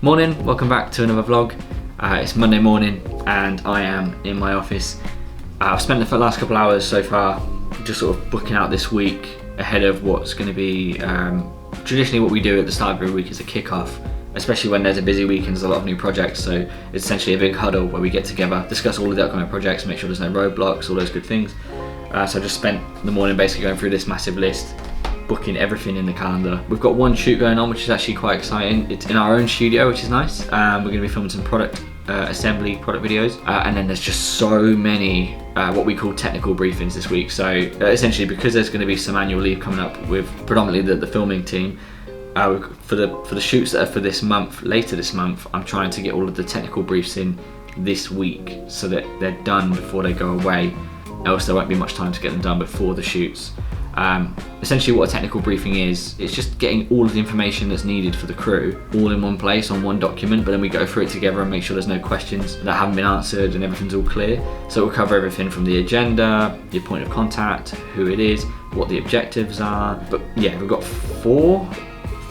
Morning, welcome back to another vlog. It's Monday morning and I am in my office. I've spent the last couple hours so far just sort of booking out this week ahead of what's going to be traditionally what we do at the start of every week is a kick-off, especially when there's a busy week and there's a lot of new projects. So it's essentially a big huddle where we get together, discuss all of the upcoming projects, make sure there's no roadblocks, all those good things. So I just spent the morning basically going through this massive list, booking everything in the calendar. We've got one shoot going on which is actually quite exciting. It's in our own studio, which is nice. We're going to be filming some product assembly product videos, and then there's just so many what we call technical briefings this week. So essentially, because there's going to be some annual leave coming up with predominantly the filming team, for the shoots that are for this month, later this month, I'm trying to get all of the technical briefs in this week so that they're done before they go away, else there won't be much time to get them done before the shoots. Essentially what a technical briefing is, it's just getting all of the information that's needed for the crew all in one place on one document, but then we go through it together and make sure there's no questions that haven't been answered and everything's all clear. So we'll cover everything from the agenda, your point of contact, who it is, what the objectives are. But yeah, we've got four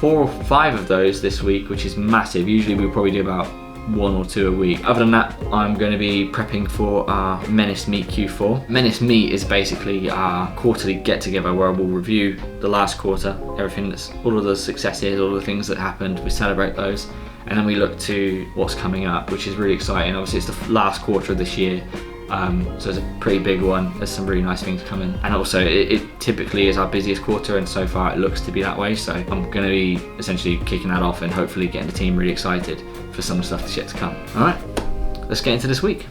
or five of those this week, which is massive. Usually we'll probably do about 1 or 2 a week. Other than that, I'm going to be prepping for our Menace Meet Q4. Menace Meet is basically our quarterly get together where we'll review the last quarter, everything that's, all of the successes, all of the things that happened, we celebrate those, and then we look to what's coming up, which is really exciting. Obviously it's the last quarter of this year, so it's a pretty big one. There's some really nice things coming, and also it typically is our busiest quarter, and so far it looks to be that way. So I'm going to be essentially kicking that off and hopefully getting the team really excited for some stuff that's yet to come. Alright, let's get into this week.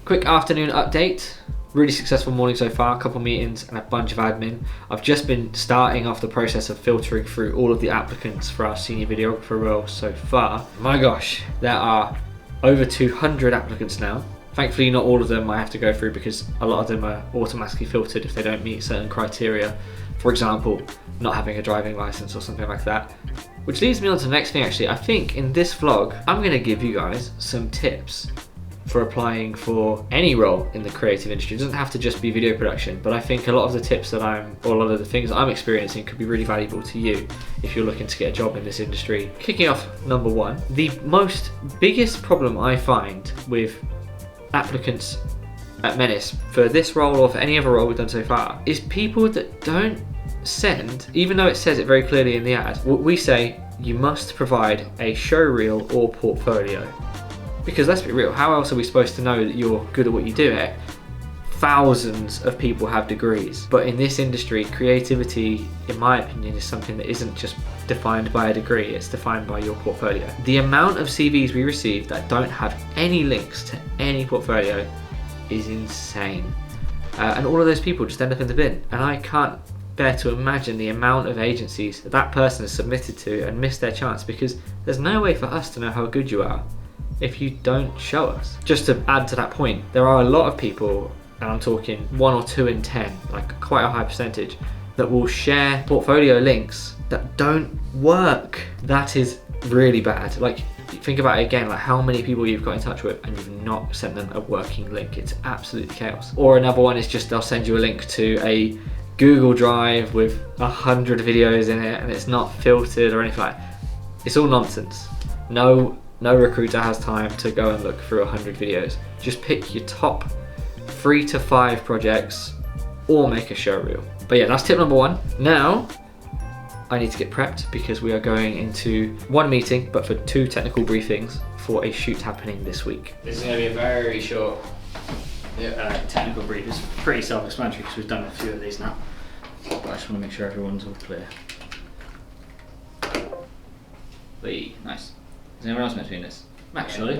Quick afternoon update. Really successful morning so far, a couple meetings and a bunch of admin. I've just been starting off the process of filtering through all of the applicants for our senior videographer role so far. My gosh, there are over 200 applicants now. Thankfully not all of them I have to go through because a lot of them are automatically filtered if they don't meet certain criteria. For example, not having a driving license or something like that. Which leads me on to the next thing actually. I think in this vlog, I'm gonna give you guys some tips for applying for any role in the creative industry. It doesn't have to just be video production, but I think a lot of the tips that or a lot of the things that I'm experiencing could be really valuable to you if you're looking to get a job in this industry. Kicking off number one, the biggest problem I find with applicants at Menace for this role or for any other role we've done so far is people that don't send, even though it says it very clearly in the ad, we say you must provide a show reel or portfolio. Because let's be real, how else are we supposed to know that you're good at what you do here? Thousands of people have degrees, but in this industry, creativity, in my opinion, is something that isn't just defined by a degree, it's defined by your portfolio. The amount of CVs we receive that don't have any links to any portfolio is insane. And all of those people just end up in the bin. And I can't bear to imagine the amount of agencies that person has submitted to and missed their chance, because there's no way for us to know how good you are if you don't show us. Just to add to that point, there are a lot of people, and I'm talking 1 or 2 in 10, like quite a high percentage, that will share portfolio links that don't work. That is really bad. Like, think about it again, like how many people you've got in touch with and you've not sent them a working link. It's absolutely chaos. Or another one is just they'll send you a link to a Google Drive with 100 videos in it and it's not filtered or anything like that. It's all nonsense. No recruiter has time to go and look through 100 videos. Just pick your top 3 to 5 projects or make a show reel. But yeah, that's tip number 1. Now, I need to get prepped because we are going into one meeting, but for 2 technical briefings for a shoot happening this week. This is going to be a very short technical brief. It's pretty self-explanatory because we've done a few of these now. But I just want to make sure everyone's all clear. Wait, nice. Is anyone else meant to be in this? Max, surely?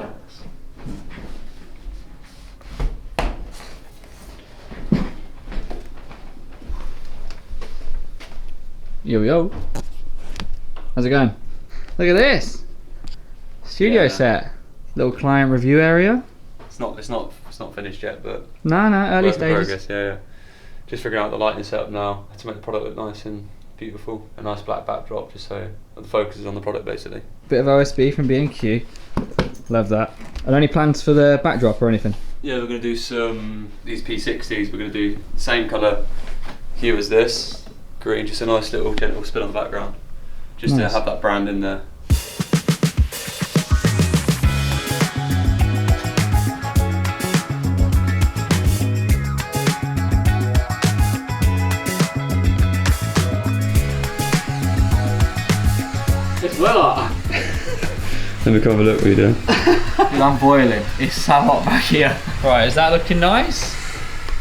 Yo. How's it going? Look at this! Studio set. Little client review area. It's not finished yet, but No, early stages. Progress, yeah. Just figuring out the lighting setup now. Had to make the product look nice and beautiful. A nice black backdrop, just so the focus is on the product basically. Bit of OSB from B&Q. Love that. Are there any plans for the backdrop or anything? Yeah, we're going to do these P60s. We're going to do the same colour hue as this, green, just a nice little gentle spin on the background, just nice. to have that brand in there. Let me come have a look what you're doing. Dude, I'm boiling. It's so hot back here. Right, is that looking nice?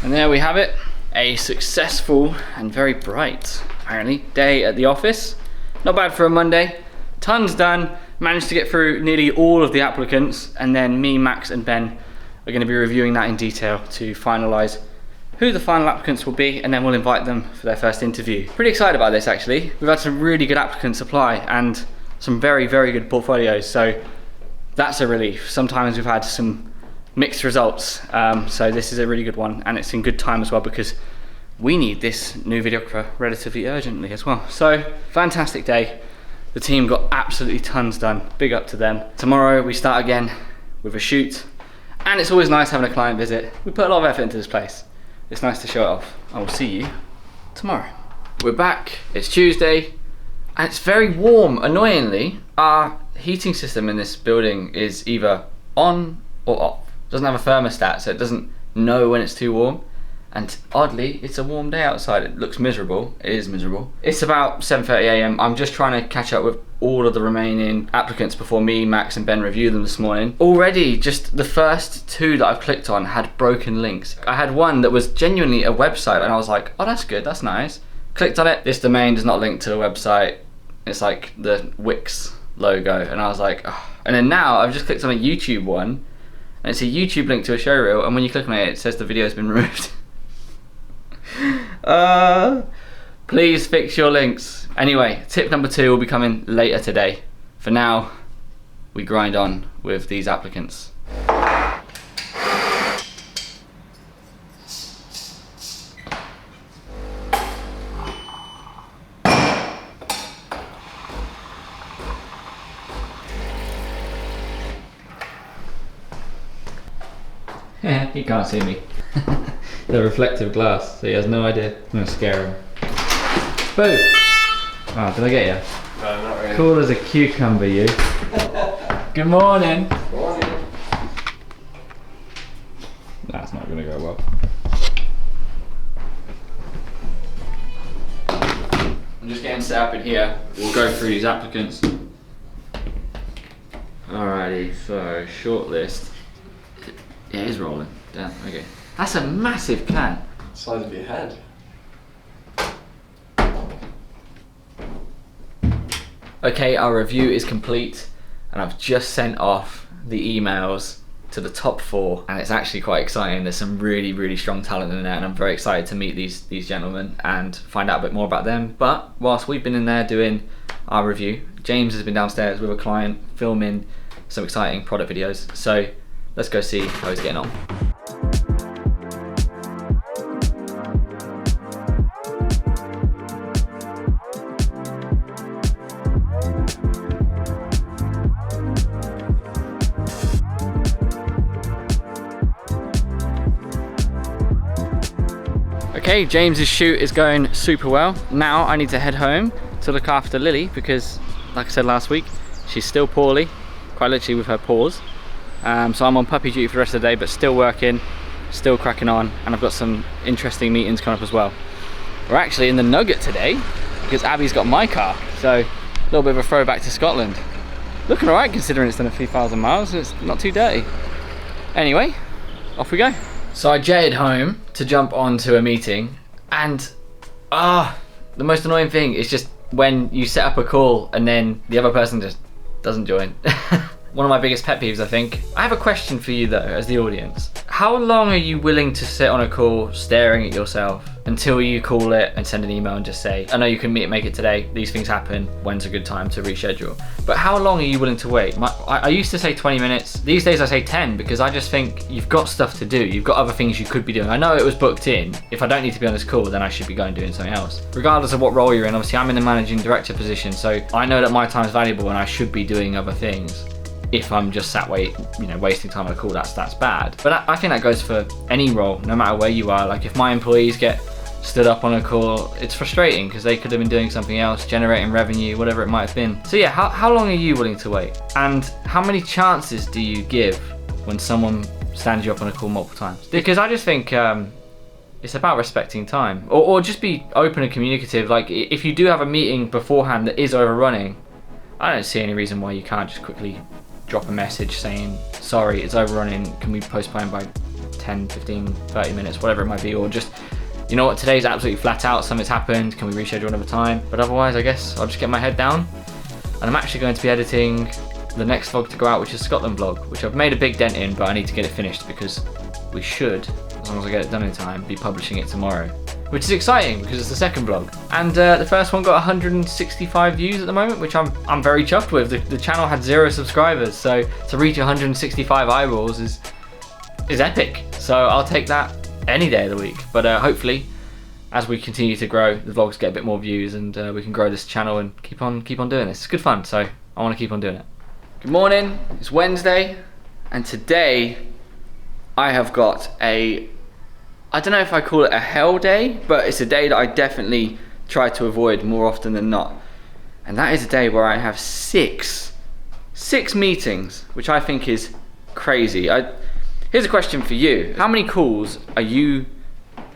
And there we have it. A successful and very bright, apparently, day at the office. Not bad for a Monday. Tons done. Managed to get through nearly all of the applicants, and then me, Max and Ben are going to be reviewing that in detail to finalise who the final applicants will be, and then we'll invite them for their first interview. Pretty excited about this actually. We've had some really good applicants apply and some very, very good portfolios, so that's a relief. Sometimes we've had some mixed results, so this is a really good one, and it's in good time as well because we need this new videographer relatively urgently as well. So, fantastic day. The team got absolutely tons done. Big up to them. Tomorrow we start again with a shoot, and it's always nice having a client visit. We put a lot of effort into this place. It's nice to show it off. I will see you tomorrow. We're back, it's Tuesday, and it's very warm. Annoyingly, our heating system in this building is either on or off. It doesn't have a thermostat, so it doesn't know when it's too warm. And oddly, it's a warm day outside. It looks miserable. It is miserable. It's about 7:30 AM. I'm just trying to catch up with all of the remaining applicants before me, Max and Ben review them this morning. Already, just the first two that I've clicked on had broken links. I had one that was genuinely a website and I was like, oh, that's good, that's nice. Clicked on it. This domain does not link to the website. It's like the Wix logo. And I was like, oh. And then now I've just clicked on a YouTube one and it's a YouTube link to a showreel, and when you click on it, it says the video has been removed. Please fix your links. Anyway, tip number 2 will be coming later today. For now, we grind on with these applicants. Yeah, he can't see me. The reflective glass, so he has no idea. I'm gonna scare him. Boom! Oh, did I get you? No, not really. Cool as a cucumber, you. Good morning. Morning. That's not gonna go well. I'm just getting set up in here. We'll go through these applicants. Alrighty, so shortlist. Yeah, it is rolling. Damn, okay. That's a massive can. Size of your head. Okay, our review is complete, and I've just sent off the emails to the top 4, and it's actually quite exciting. There's some really, really strong talent in there, and I'm very excited to meet these gentlemen and find out a bit more about them. But whilst we've been in there doing our review, James has been downstairs with a client filming some exciting product videos. So let's go see how he's getting on. Okay, James's shoot is going super well. Now I need to head home to look after Lily because, like I said last week, she's still poorly, quite literally with her paws. So I'm on puppy duty for the rest of the day, but still working, still cracking on, and I've got some interesting meetings coming up as well. We're actually in the Nugget today because Abby's got my car, so a little bit of a throwback to Scotland. Looking alright considering it's done a few thousand miles, it's not too dirty. Anyway, off we go. So I jetted home to jump onto a meeting, and the most annoying thing is just when you set up a call and then the other person just doesn't join. One of my biggest pet peeves, I think. I have a question for you though, as the audience. How long are you willing to sit on a call staring at yourself until you call it and send an email and just say, I know you can make it today, these things happen, when's a good time to reschedule? But how long are you willing to wait? I used to say 20 minutes, these days I say 10 because I just think you've got stuff to do, you've got other things you could be doing. I know it was booked in, if I don't need to be on this call then I should be going doing something else. Regardless of what role you're in, obviously I'm in the managing director position, so I know that my time is valuable and I should be doing other things. If I'm just sat wasting time on a call, that's bad. But I think that goes for any role, no matter where you are. Like if my employees get stood up on a call, it's frustrating because they could have been doing something else, generating revenue, whatever it might have been. So yeah, how long are you willing to wait? And how many chances do you give when someone stands you up on a call multiple times? Because I just think it's about respecting time, or just be open and communicative. Like if you do have a meeting beforehand that is overrunning, I don't see any reason why you can't just quickly drop a message saying, sorry, it's overrunning, can we postpone by 10, 15, 30 minutes, whatever it might be, or just, you know what, today's absolutely flat out, something's happened, can we reschedule another time? But otherwise, I guess I'll just get my head down. And I'm actually going to be editing the next vlog to go out, which is Scotland vlog, which I've made a big dent in, but I need to get it finished because we should, as long as I get it done in time, be publishing it tomorrow. Which is exciting because it's the second vlog. And the first one got 165 views at the moment, which I'm very chuffed with. The channel had 0 subscribers, so to reach 165 eyeballs is epic. So I'll take that any day of the week. But hopefully, as we continue to grow, the vlogs get a bit more views and we can grow this channel and keep on doing this. It's good fun, so I want to keep on doing it. Good morning, it's Wednesday, and today I have got I don't know if I call it a hell day, but it's a day that I definitely try to avoid more often than not. And that is a day where I have six meetings, which I think is crazy. Here's a question for you. How many calls are you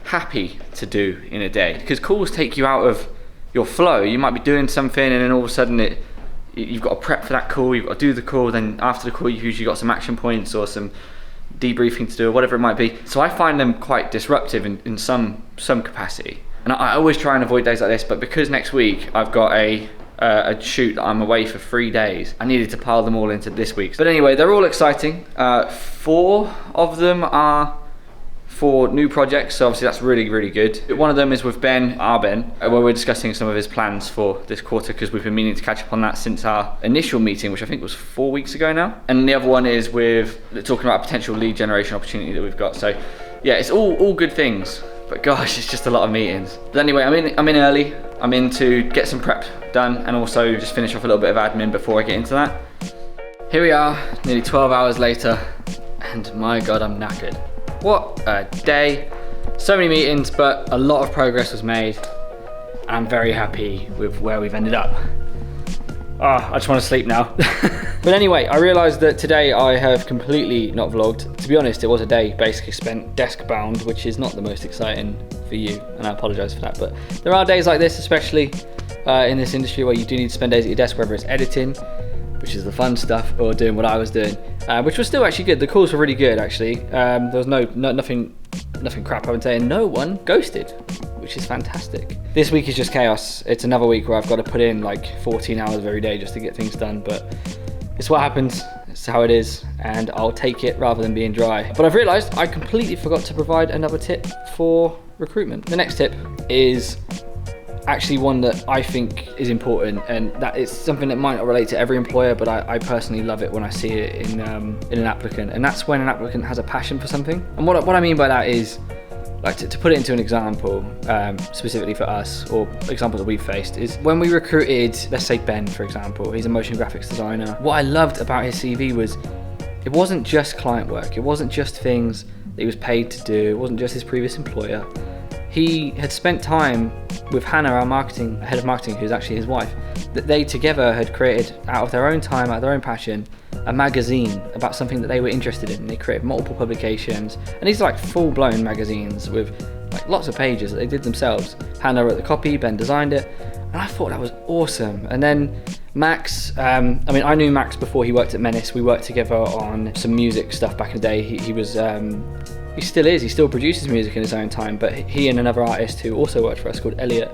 happy to do in a day? Because calls take you out of your flow. You might be doing something and then all of a sudden you've got to prep for that call, you've got to do the call, then after the call you've usually got some action points or some debriefing to do or whatever it might be. So I find them quite disruptive in some capacity. And I always try and avoid days like this, but because next week I've got a shoot that I'm away for 3 days, I needed to pile them all into this week. But anyway, they're all exciting. 4 of them are for new projects, so obviously that's really, really good. One of them is with Ben, where we're discussing some of his plans for this quarter, because we've been meaning to catch up on that since our initial meeting, which I think was 4 weeks ago now. And the other one is with talking about a potential lead generation opportunity that we've got. So yeah, it's all good things, but gosh, it's just a lot of meetings. But anyway, I'm in early. I'm in to get some prep done and also just finish off a little bit of admin before I get into that. Here we are, nearly 12 hours later, and my God, I'm knackered. What a day. So many meetings, but a lot of progress was made. I'm very happy with where we've ended up. I just want to sleep now. But anyway, I realised that today I have completely not vlogged. To be honest, it was a day basically spent desk bound, which is not the most exciting for you, and I apologise for that. But there are days like this, especially in this industry, where you do need to spend days at your desk, whether it's editing, which is the fun stuff, or doing what I was doing, which was still actually good. The calls were really good, actually. There was nothing crap. I would say no one ghosted, which is fantastic. This week is just chaos. It's another week where I've got to put in like 14 hours every day just to get things done, but it's what happens. It's how it is, and I'll take it rather than being dry. But I've realised I completely forgot to provide another tip for recruitment. The next tip is actually one that I think is important, and that it's something that might not relate to every employer, but I personally love it when I see it in an applicant, and that's when an applicant has a passion for something. And what I mean by that is, like, to put it into an example, specifically for us, or examples that we've faced, is when we recruited, let's say Ben, for example. He's a motion graphics designer. What I loved about his CV was it wasn't just client work, it wasn't just things that he was paid to do, it wasn't just his previous employer. He had spent time with Hannah, our head of marketing, who's actually his wife, that they together had created, out of their own time, out of their own passion, a magazine about something that they were interested in. They created multiple publications, and these are like full-blown magazines with like lots of pages that they did themselves. Hannah wrote the copy, Ben designed it, and I thought that was awesome. And then Max, I knew Max before he worked at Menace. We worked together on some music stuff back in the day. He still is, he still produces music in his own time, but he and another artist who also worked for us called Elliot,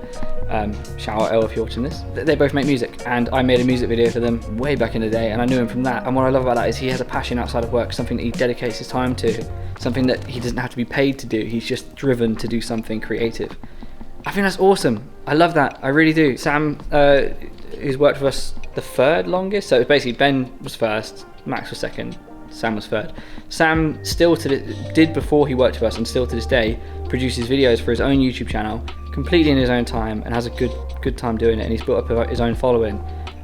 shout out El if you're watching this, they both make music, and I made a music video for them way back in the day, and I knew him from that. And what I love about that is he has a passion outside of work, something that he dedicates his time to, something that he doesn't have to be paid to do, he's just driven to do something creative. I think that's awesome. I love that, I really do. Sam, who's worked with us the third longest, so it was basically Ben was first, Max was second, Sam was third. Sam still did before he worked with us, and still to this day produces videos for his own YouTube channel completely in his own time, and has a good time doing it, and he's built up his own following,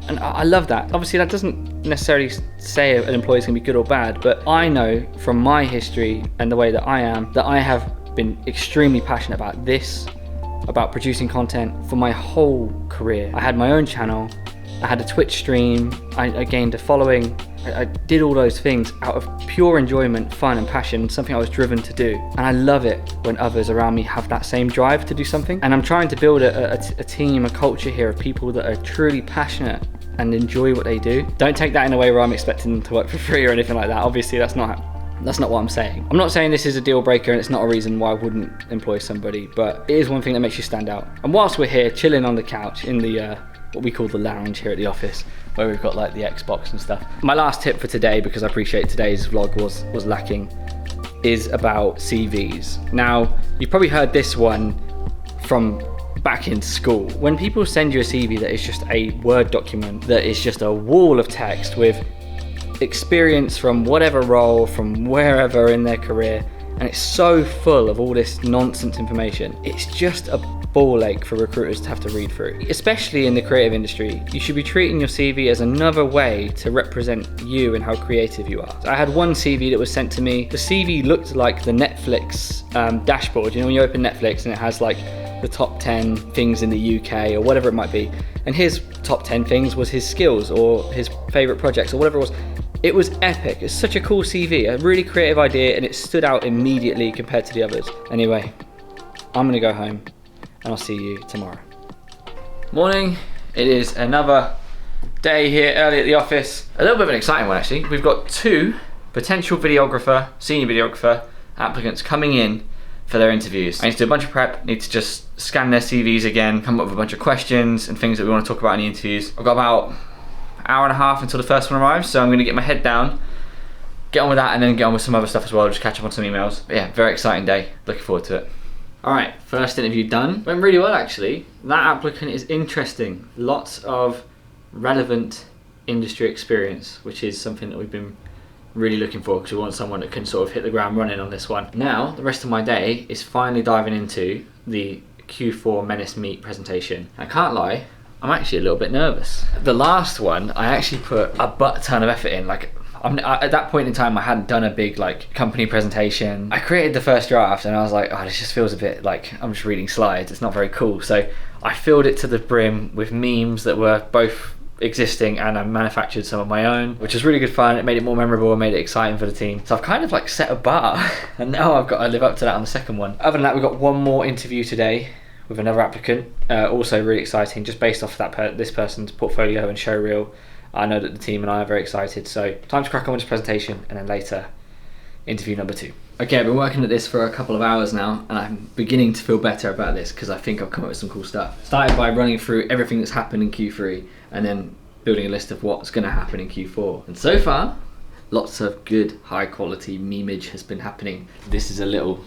and I love that. Obviously that doesn't necessarily say an employee's gonna be good or bad, but I know from my history and the way that I am, that I have been extremely passionate about this, about producing content for my whole career. I had my own channel, I had a Twitch stream, I gained a following, I did all those things out of pure enjoyment, fun and passion, something I was driven to do. And I love it when others around me have that same drive to do something. And I'm trying to build a team, a culture here of people that are truly passionate and enjoy what they do. Don't take that in a way where I'm expecting them to work for free or anything like that. Obviously that's not what I'm saying. I'm not saying this is a deal breaker and it's not a reason why I wouldn't employ somebody, but it is one thing that makes you stand out. And whilst we're here chilling on the couch in the what we call the lounge here at the office, where we've got like the Xbox and stuff, my last tip for today, because I appreciate today's vlog was lacking, is about CVs. Now, you've probably heard this one from back in school. When people send you a CV that is just a Word document, that is just a wall of text with experience from whatever role, from wherever in their career, and it's so full of all this nonsense information, it's just a ball ache for recruiters to have to read through. Especially in the creative industry, you should be treating your CV as another way to represent you and how creative you are. So I had one CV that was sent to me. The CV looked like the Netflix dashboard. You know, when you open Netflix and it has like the top 10 things in the UK or whatever it might be, and his top 10 things was his skills or his favorite projects or whatever it was. It was epic. It's such a cool CV, a really creative idea, and it stood out immediately compared to the others. Anyway, I'm gonna go home and I'll see you tomorrow. Morning, it is another day here early at the office. A little bit of an exciting one actually. We've got 2 potential videographer, senior videographer applicants coming in for their interviews. I need to do a bunch of prep, need to just scan their CVs again, come up with a bunch of questions and things that we want to talk about in the interviews. I've got about an hour and a half until the first one arrives, so I'm gonna get my head down, get on with that, and then get on with some other stuff as well, just catch up on some emails. But yeah, very exciting day, looking forward to it. All right, first interview done. Went really well actually. That applicant is interesting. Lots of relevant industry experience, which is something that we've been really looking for, because we want someone that can sort of hit the ground running on this one. Now, the rest of my day is finally diving into the Q4 Menace Meet presentation. I can't lie, I'm actually a little bit nervous. The last one, I actually put a butt ton of effort in. Like, at that point in time, I hadn't done a big like company presentation. I created the first draft and I was like, oh, this just feels a bit like I'm just reading slides. It's not very cool. So I filled it to the brim with memes that were both existing, and I manufactured some of my own, which was really good fun. It made it more memorable and made it exciting for the team. So I've kind of like set a bar and now I've got to live up to that on the second one. Other than that, we've got one more interview today with another applicant. Also really exciting, just based off that this person's portfolio and show reel. I know that the team and I are very excited, so time to crack on with this presentation, and then later, interview number 2. Okay, I've been working at this for a couple of hours now, and I'm beginning to feel better about this because I think I've come up with some cool stuff. Started by running through everything that's happened in Q3, and then building a list of what's going to happen in Q4. And so far, lots of good, high quality memeage has been happening. This is a little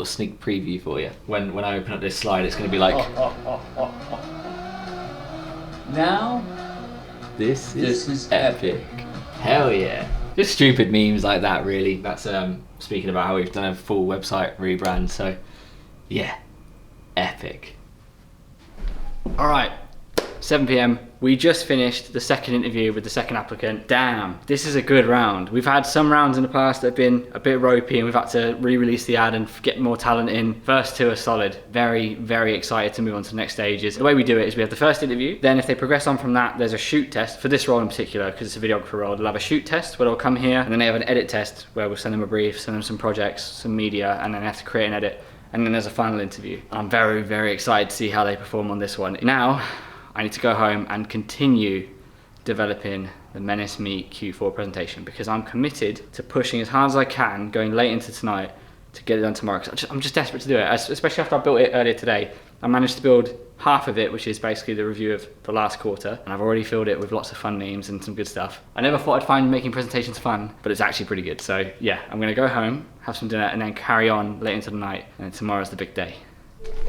sneak preview for you. When I open up this slide, it's going to be like... Now... This is epic. Hell yeah. Just stupid memes like that, really. That's speaking about how we've done a full website rebrand, so yeah, epic. All right, 7 PM. We just finished the second interview with the second applicant. Damn, this is a good round. We've had some rounds in the past that have been a bit ropey and we've had to re-release the ad and get more talent in. First 2 are solid. Very, very excited to move on to the next stages. The way we do it is we have the first interview, then if they progress on from that, there's a shoot test. For this role in particular, because it's a videographer role, they'll have a shoot test where they'll come here, and then they have an edit test where we'll send them a brief, send them some projects, some media, and then they have to create an edit. And then there's a final interview. I'm very, very excited to see how they perform on this one. Now, I need to go home and continue developing the Menace Meet Q4 presentation, because I'm committed to pushing as hard as I can, going late into tonight to get it done tomorrow. Because I'm just desperate to do it, especially after I built it earlier today. I managed to build half of it, which is basically the review of the last quarter, and I've already filled it with lots of fun memes and some good stuff. I never thought I'd find making presentations fun, but it's actually pretty good. So yeah, I'm gonna go home, have some dinner, and then carry on late into the night, and tomorrow's the big day.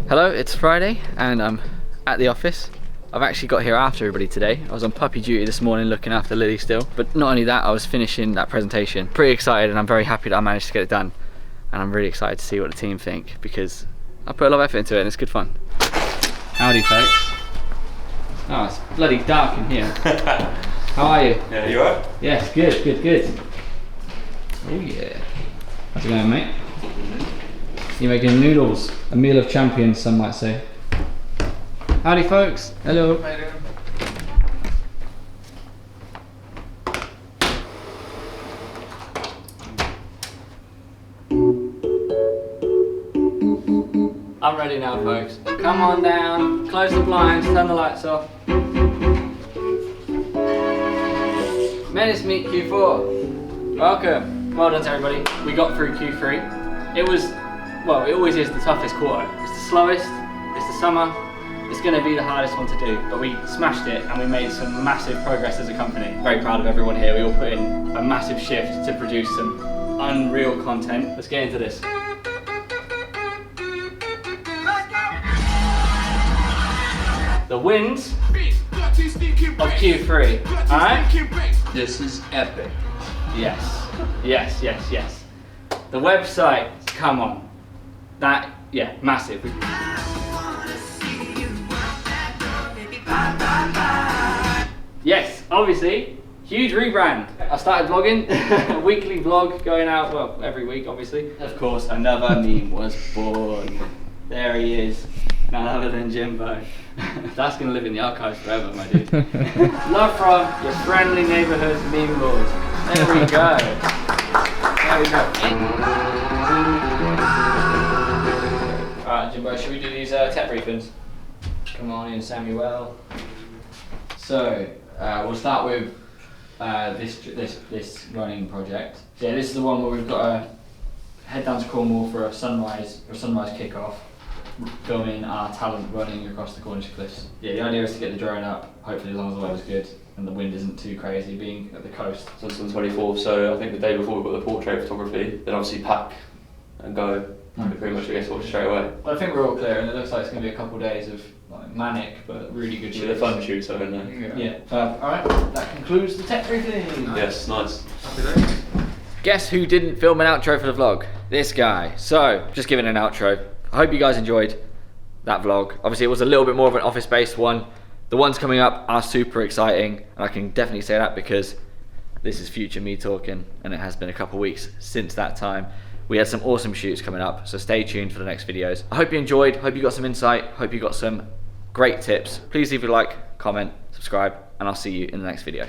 Hello, it's Friday, and I'm at the office. I've actually got here after everybody today. I was on puppy duty this morning looking after Lily still. But not only that, I was finishing that presentation. Pretty excited, and I'm very happy that I managed to get it done. And I'm really excited to see what the team think, because I put a lot of effort into it and it's good fun. Howdy folks. Oh, it's bloody dark in here. How are you? Yeah, you alright? Yes, good, good, good. Oh yeah. How's it going, mate? You're making noodles. A meal of champions, some might say. Howdy folks, hello. How you doing? I'm ready now folks. Come on down, close the blinds, turn the lights off. Menace Meet Q4. Welcome. Well done to everybody. We got through Q3. It was, well, it always is the toughest quarter. It's the slowest, it's the summer, it's going to be the hardest one to do, but we smashed it and we made some massive progress as a company. Very proud of everyone here. We all put in a massive shift to produce some unreal content. Let's get into this. The wins of Q3, alright? This is epic. Yes, yes, yes, yes. The website, come on. That, yeah, massive. Yes, obviously, huge rebrand. I started vlogging, a weekly vlog going out, well, every week, obviously. Of course, another meme was born. There he is, none other than Jimbo. That's gonna live in the archives forever, my dude. Love from your friendly neighborhood meme lord. There we go. There we go. Alright, Jimbo, should we do these tech briefings? Come on in, Samuel. So, we'll start with this running project. So yeah, this is the one where we've got to head down to Cornwall for a sunrise kickoff, filming our talent running across the Cornish cliffs. Yeah, the idea is to get the drone up, hopefully as long as the weather's good and the wind isn't too crazy, being at the coast. So it's on the 24th, so I think the day before we've got the portrait photography, then obviously pack and go. Pretty much I guess straight away. Well, I think we're all clear, and it looks like it's going to be a couple of days of like manic but really good shoots. With a fun shoot, so isn't it? Yeah. Alright, that concludes the tech briefing. Yes, nice. Guess who didn't film an outro for the vlog? This guy. So, just giving an outro. I hope you guys enjoyed that vlog. Obviously it was a little bit more of an office-based one. The ones coming up are super exciting, and I can definitely say that because this is future me talking, and it has been a couple of weeks since that time. We had some awesome shoots coming up, so stay tuned for the next videos. I hope you enjoyed, hope you got some insight, hope you got some great tips. Please leave a like, comment, subscribe, and I'll see you in the next video.